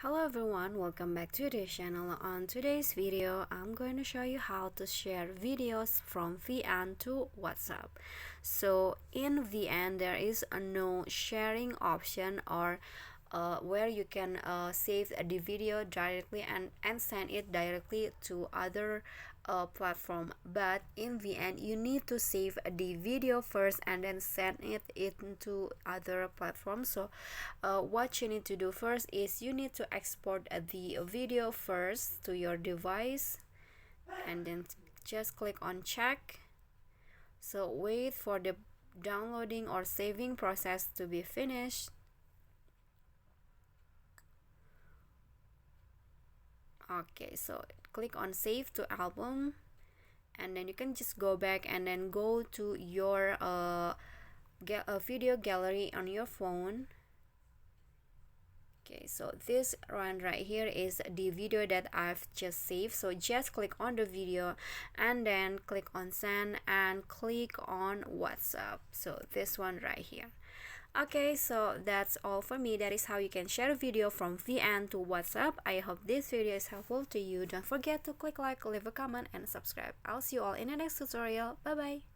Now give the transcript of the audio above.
Hello everyone, welcome back to the channel. On today's video, I'm going to show you how to share videos from VN to WhatsApp. So in VN, there is no sharing option or where you can save the video directly and send it directly to other platform. But in VN, you need to save the video first and then send it into other platforms. So what you need to do first is you need to export the video first to your device, and then just click on check. So wait for the downloading or saving process to be finished. Okay, so click on save to album, and then you can just go back and then go to your video gallery on your phone. Okay, so this one right here is the video that I've just saved. So just click on the video and then click on send and click on WhatsApp. So this one right here. Okay, so that's all for me. That is how you can share a video from VN to WhatsApp. I hope this video is helpful to you. Don't forget to click like, leave a comment and subscribe. I'll see you all in the next tutorial. Bye bye.